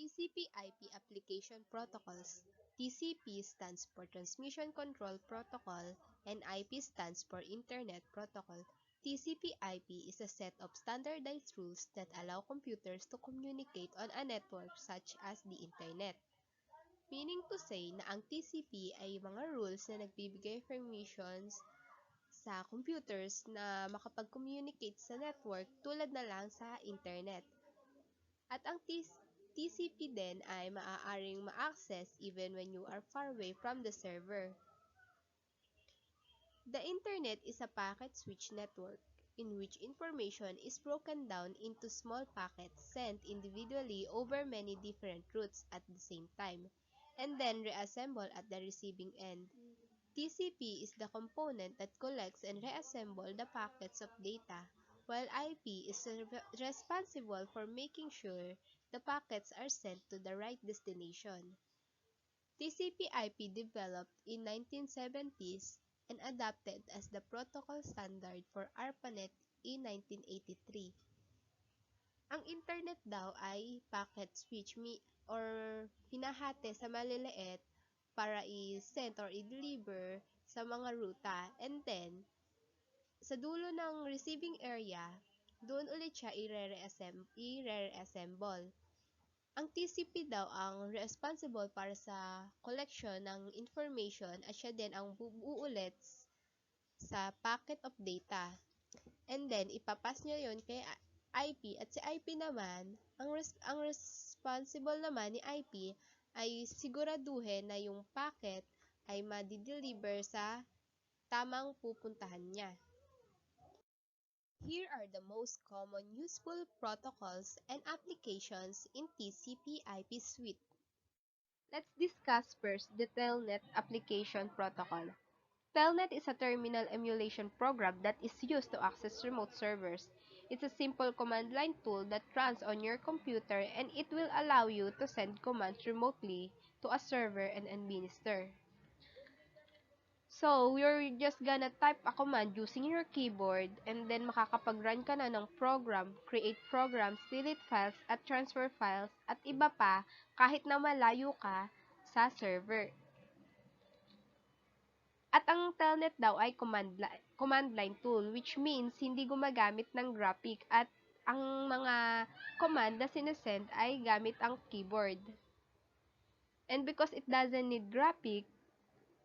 TCP/IP Application Protocols. TCP stands for Transmission Control Protocol and IP stands for Internet Protocol. TCP/IP is a set of standardized rules that allow computers to communicate on a network such as the Internet. Meaning to say na ang TCP ay mga rules na nagbibigay permissions sa computers na makapag-communicate sa network tulad na lang sa Internet. At ang TCP din ay maaaring ma-access even when you are far away from the server. The Internet is a packet switch network in which information is broken down into small packets sent individually over many different routes at the same time, and then reassembled at the receiving end. TCP is the component that collects and reassembles the packets of data, while IP is responsible for making sure the packets are sent to the right destination. TCP/IP developed in 1970s and adopted as the protocol standard for ARPANET in 1983. Ang Internet daw ay packet switch or hinahati sa maliliit para i-send or i-deliver sa mga ruta, and then sa dulo ng receiving area, doon ulit siya i-reassemble. Ang TCP daw ang responsible para sa collection ng information at siya din ang uulit sa packet of data. And then, ipapas niya yon kay IP at si IP naman, ang responsible naman ni IP ay siguraduhin na yung packet ay ma-deliver sa tamang pupuntahan niya. Here are the most common useful protocols and applications in TCP/IP suite. Let's discuss first the Telnet Application Protocol. Telnet is a terminal emulation program that is used to access remote servers. It's a simple command line tool that runs on your computer and it will allow you to send commands remotely to a server and administer. So, you're just gonna type a command using your keyboard and then makakapag-run ka na ng program, create programs, delete files, at transfer files, at iba pa kahit na malayo ka sa server. At ang Telnet daw ay command line tool, which means hindi gumagamit ng graphic at ang mga command na sinesend ay gamit ang keyboard. And because it doesn't need graphic,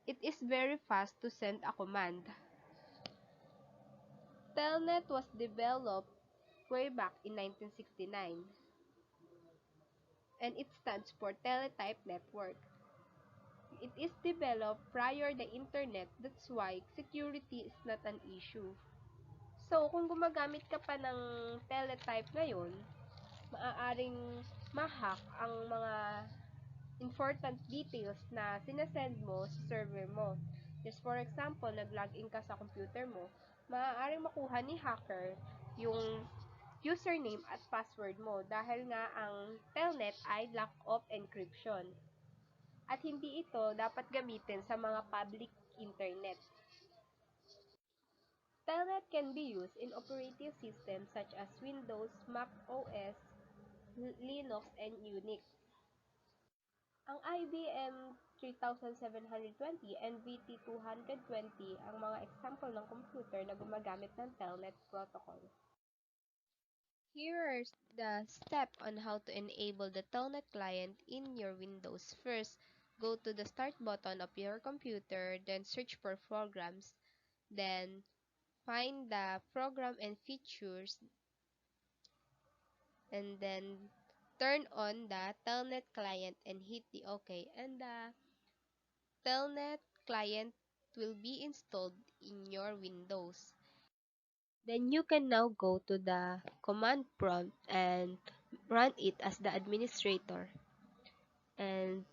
it is very fast to send a command. Telnet was developed way back in 1969, and it stands for Teletype Network. It is developed prior the internet, that's why security is not an issue. So, kung gumagamit ka pa ng teletype ngayon, maaaring ma-hack ang mga important details na sinasend mo sa server mo. Just for example, nag-login ka sa computer mo, maaaring makuha ni hacker yung username at password mo dahil nga ang Telnet ay lack of encryption. At hindi ito dapat gamitin sa mga public internet. Telnet can be used in operating systems such as Windows, Mac OS, Linux, and Unix. Ang IBM 3720 and VT220 ang mga example ng computer na gumagamit ng Telnet protocol. Here are the steps on how to enable the Telnet client in your Windows. First, go to the Start button of your computer, then search for Programs, then find the Program and Features, and then turn on the Telnet client and hit the OK, and the Telnet client will be installed in your Windows. Then you can now go to the command prompt and run it as the administrator. And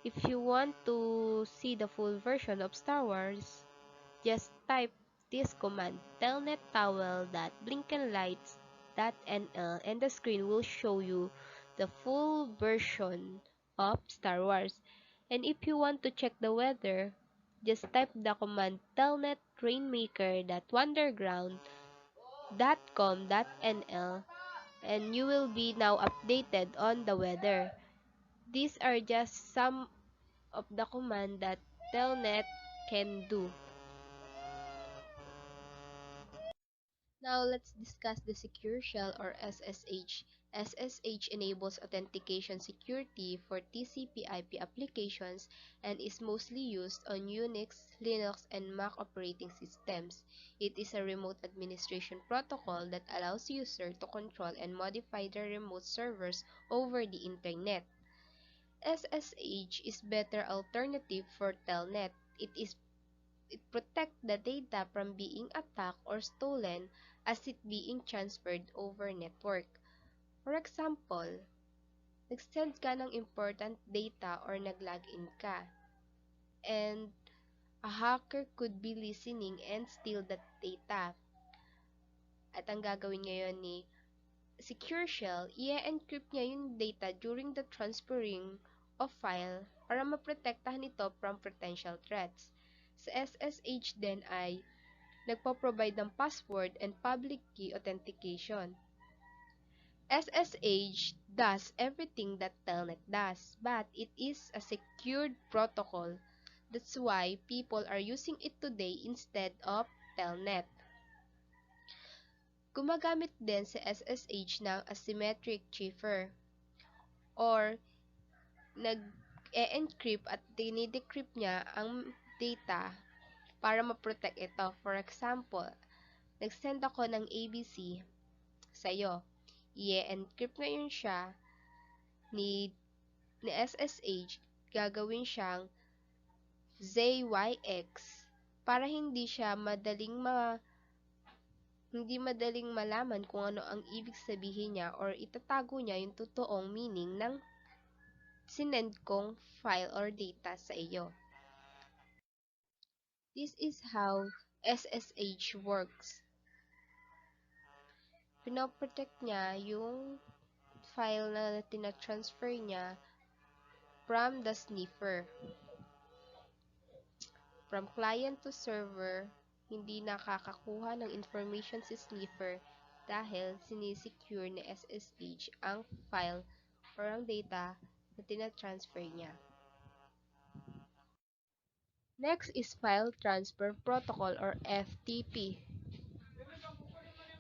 if you want to see the full version of Star Wars, just type this command, telnettowel.blinkenlights.nl, and the screen will show you the full version of Star Wars. And if you want to check the weather, just type the command telnetrainmaker.wonderground.com.nl and you will be now updated on the weather. These are just some of the command that Telnet can do. Now let's discuss the Secure Shell or SSH. SSH enables authentication security for TCP/IP applications and is mostly used on Unix, Linux, and Mac operating systems. It is a remote administration protocol that allows users to control and modify their remote servers over the internet. SSH is better alternative for Telnet. It protects the data from being attacked or stolen as it being transferred over network. For example, nag-send ka ng important data or nag-login ka, and a hacker could be listening and steal that data. At ang gagawin ngayon ni Secure Shell, i-encrypt niya yung data during the transferring of file para maprotektahan ito from potential threats. Sa SSH din ay nagpo-provide ng password and public key authentication. SSH does everything that Telnet does, but it is a secured protocol. That's why people are using it today instead of Telnet. Gumagamit din sa SSH ng asymmetric cipher or nag-e-encrypt at dinidecrypt niya ang data para ma-protect ito. For example, nag-send ako ng ABC sa'yo. I-encrypt ngayon siya ni SSH, gagawin siyang ZYX para hindi madaling malaman kung ano ang ibig sabihin niya or itatago niya yung totoong meaning ng sinend kong file or data sa iyo. This is how SSH works. Pinoprotect niya yung file na tina-transfer niya from the sniffer. From client to server, hindi nakakakuha ng information si sniffer dahil sinisecure ni SSH ang file or ang data na tina-transfer niya. Next is File Transfer Protocol or FTP.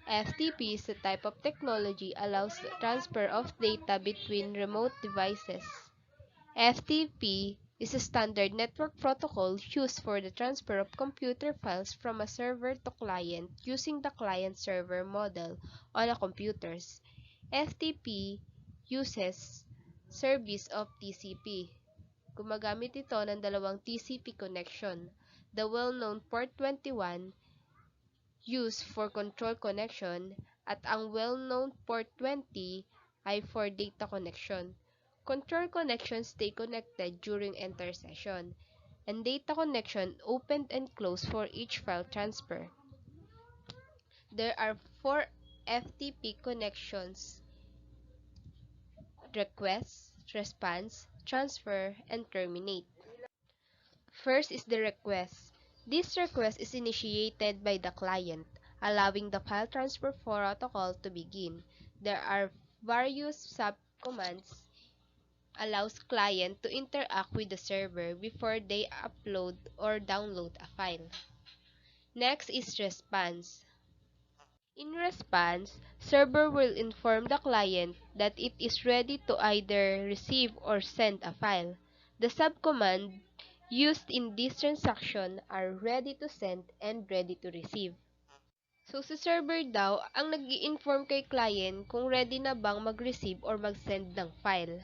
FTP is a type of technology allows the transfer of data between remote devices. FTP is a standard network protocol used for the transfer of computer files from a server to client using the client-server model on a computers. FTP uses service of TCP. Gumagamit ito ng dalawang TCP connection. The well-known port 21 used for control connection at ang well-known port 20 ay for data connection. Control connections stay connected during enter session, and data connection opened and closed for each file transfer. There are 4 FTP connections: request, response, transfer, and terminate. First is the request. This request is initiated by the client, allowing the file transfer protocol to begin. There are various subcommands allows client to interact with the server before they upload or download a file. Next is response. In response, server will inform the client that it is ready to either receive or send a file. The subcommand used in this transaction are ready to send and ready to receive. So, sa server daw ang nag-i-inform kay client kung ready na bang mag-receive or mag-send ng file.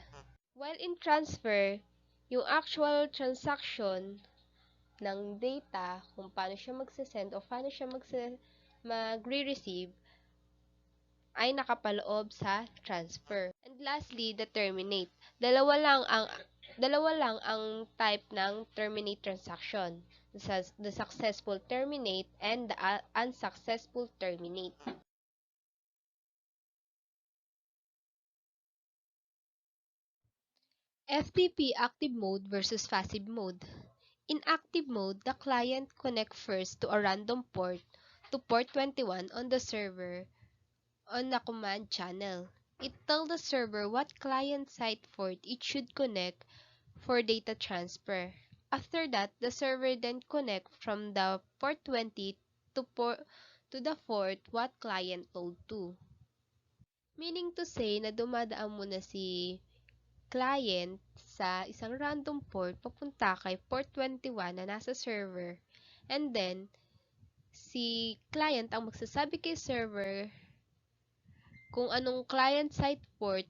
While in transfer, yung actual transaction ng data, kung paano siya mag-send o paano siya magre-receive, ay nakapaloob sa transfer. And lastly, the terminate. Dalawa lang ang type ng terminate transaction. The successful terminate and the unsuccessful terminate. FTP active mode versus passive mode. In active mode, the client connects first to a random port to port 21 on the server on the command channel. It tells the server what client-side port it should connect for data transfer. After that, the server then connect from the port 20 to the port what client told to. Meaning to say na dumadaan muna si client sa isang random port papunta kay port 21 na nasa server. And then, si client ang magsasabi kay server kung anong client-side port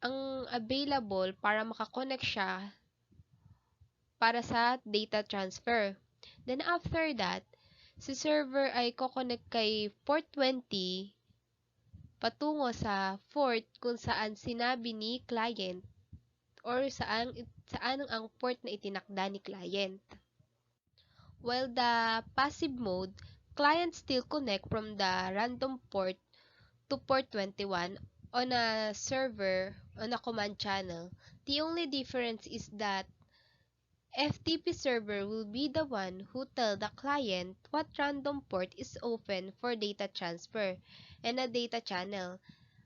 ang available para makakonect siya para sa data transfer. Then after that, si server ay kokonek kay port 20 patungo sa port kung saan sinabi ni client or saan ang port na itinakda ni client. While the passive mode, client still connect from the random port to port 21 on a server on a command channel. The only difference is that FTP server will be the one who tell the client what random port is open for data transfer and a data channel.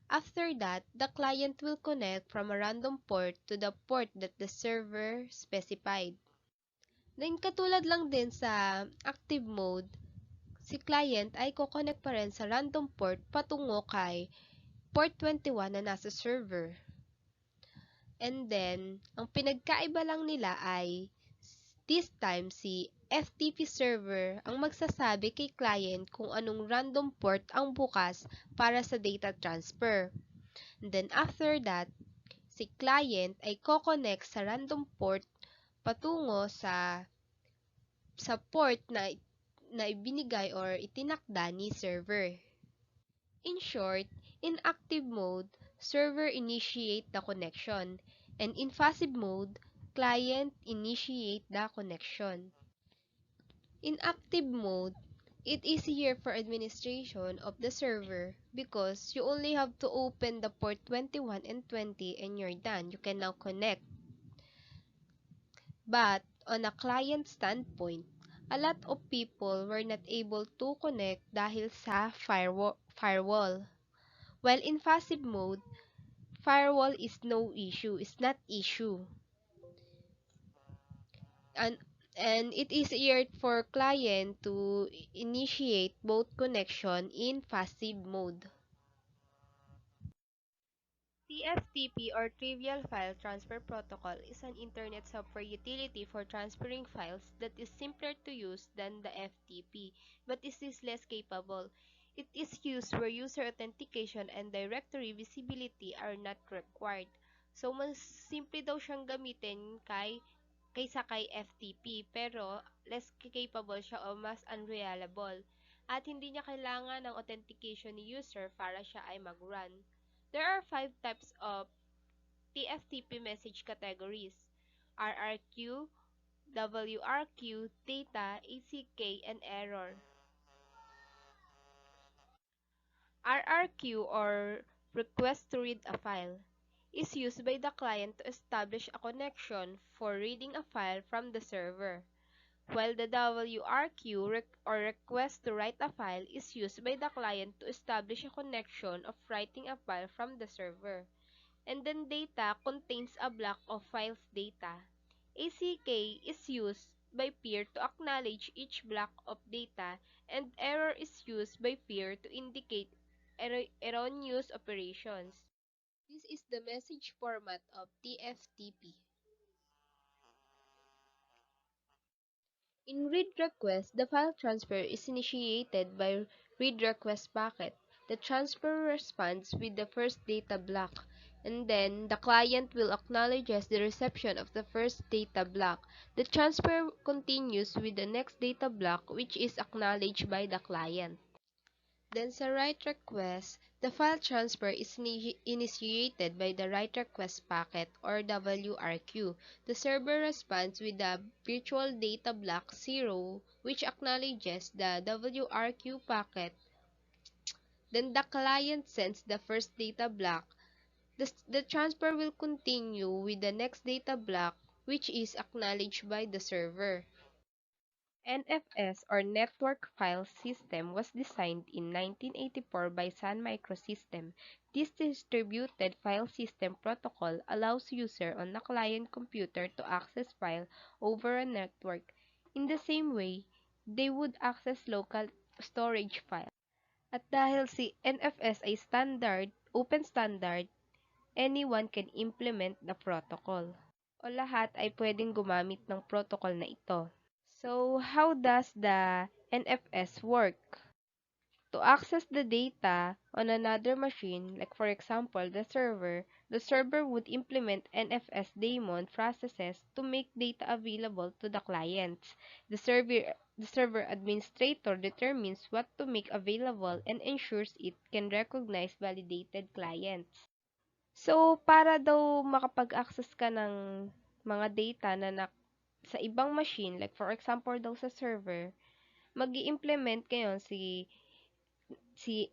After that, the client will connect from a random port to the port that the server specified. Then katulad lang din sa active mode, si client ay kokonek pa rin sa random port patungo kay port 21 na nasa server. And then, ang pinagkaiba lang nila ay this time si FTP server ang magsasabi kay client kung anong random port ang bukas para sa data transfer. And then after that, si client ay kokonek sa random port patungo sa port na ibinigay or itinakda ni server. In short, in active mode, server initiate the connection, and in passive mode, client initiate the connection. In active mode, it is easier for administration of the server because you only have to open the port 21 and 20 and you're done. You can now connect. But on a client standpoint, a lot of people were not able to connect dahil sa firewall. While in passive mode, firewall is no issue, is not issue. And and it is easier for client to initiate both connection in passive mode. TFTP or Trivial File Transfer Protocol is an internet software utility for transferring files that is simpler to use than the FTP, but is less capable. It is used where user authentication and directory visibility are not required. So, mas simple daw siyang gamitin kaysa kay FTP, pero less capable siya o mas unreliable. At hindi niya kailangan ng authentication ni user para siya ay mag-run. There are five types of TFTP message categories: RRQ, WRQ, data, ACK, and error. RRQ, or request to read a file, is used by the client to establish a connection for reading a file from the server, while the WRQ, or request to write a file, is used by the client to establish a connection of writing a file from the server. And then data contains a block of files data. ACK is used by peer to acknowledge each block of data, and error is used by peer to indicate erroneous operations. This is the message format of TFTP. In read request, the file transfer is initiated by read request packet. The transfer responds with the first data block, and then the client will acknowledge the reception of the first data block. The transfer continues with the next data block, which is acknowledged by the client. Then sa write request, the file transfer is initiated by the write request packet or WRQ. The server responds with the virtual data block 0, which acknowledges the WRQ packet. Then the client sends the first data block. The transfer will continue with the next data block, which is acknowledged by the server. NFS or Network File System was designed in 1984 by Sun Microsystem. This distributed file system protocol allows user on a client computer to access file over a network in the same way they would access local storage file. At dahil si NFS ay open standard, anyone can implement the protocol. O lahat ay pwedeng gumamit ng protocol na ito. So, how does the NFS work? To access the data on another machine, like for example, the server would implement NFS daemon processes to make data available to the clients. The server administrator determines what to make available and ensures it can recognize validated clients. So, para daw makapag-access ka ng mga data sa ibang machine, like for example daw sa server, mag-i-implement ngayon si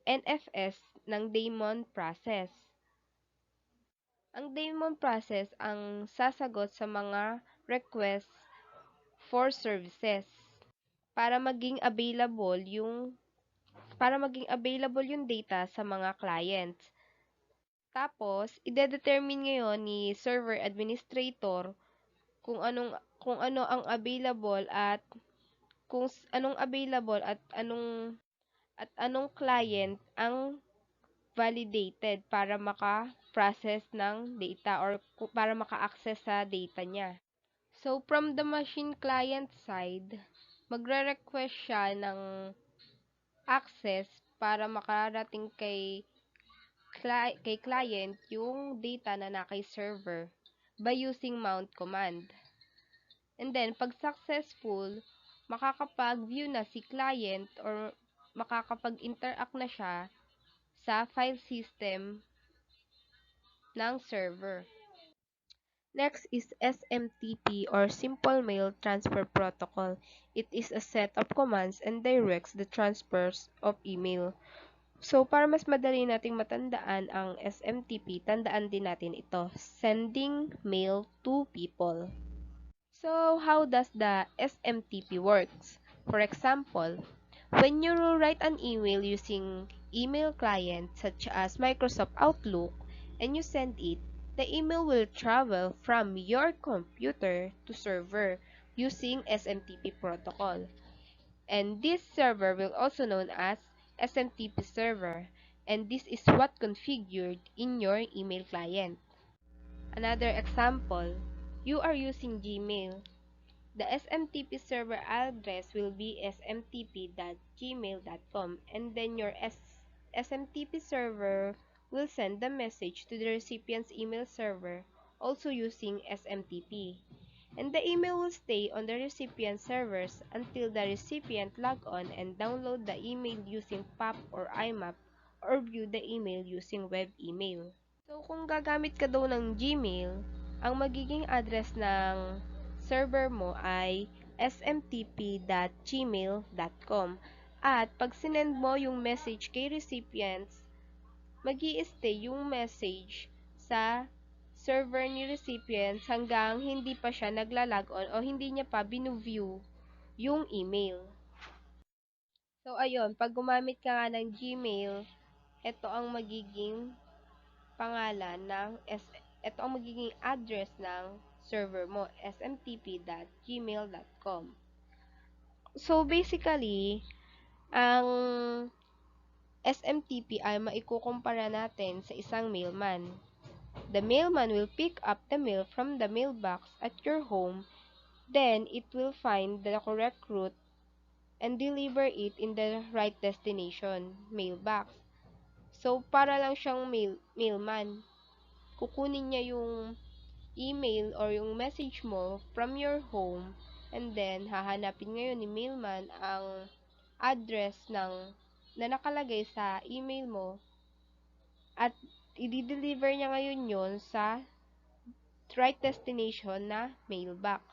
NFS ng daemon process. Ang daemon process ang sasagot sa mga request for services para maging available yung data sa mga clients. Tapos, ide-determine ngayon ni server administrator kung kung ano ang available at anong available at anong client ang validated para maka-process ng data or para maka-access sa data niya. So, from the machine client side, magre-request siya ng access para makarating kay client yung data na kay server by using mount command. And then, pag successful, makakapag-view na si client or makakapag-interact na siya sa file system ng server. Next is SMTP or Simple Mail Transfer Protocol. It is a set of commands and directs the transfers of email. So, para mas madali nating matandaan ang SMTP, tandaan din natin ito, sending mail to people. So, how does the SMTP works? For example, when you write an email using email client such as Microsoft Outlook and you send it, the email will travel from your computer to server using SMTP protocol. And this server will also known as SMTP server, and this is what configured in your email client. Another example, you are using Gmail. The SMTP server address will be smtp.gmail.com, and then your SMTP server will send the message to the recipient's email server also using SMTP. And the email will stay on the recipient servers until the recipient log on and download the email using POP or IMAP or view the email using web email. So, kung gagamit ka daw ng Gmail, ang magiging address ng server mo ay smtp.gmail.com. At pag sinend mo yung message kay recipients, mag-i-stay yung message sa server ni recipients hanggang hindi pa siya nagla-log on o hindi niya pa binu-view yung email. So, ayun, pag gumamit ka nga ng Gmail, ito ang magiging pangalan ito ang magiging address ng server mo, smtp.gmail.com. So, basically, ang SMTP ay maikukumpara natin sa isang mailman. The mailman will pick up the mail from the mailbox at your home, then it will find the correct route and deliver it in the right destination, mailbox. So, para lang siyang mailman. Kukunin niya yung email or yung message mo from your home and then hahanapin ngayon ni mailman ang address na nakalagay sa email mo at i-deliver niya ngayon yon sa right destination na mailbox.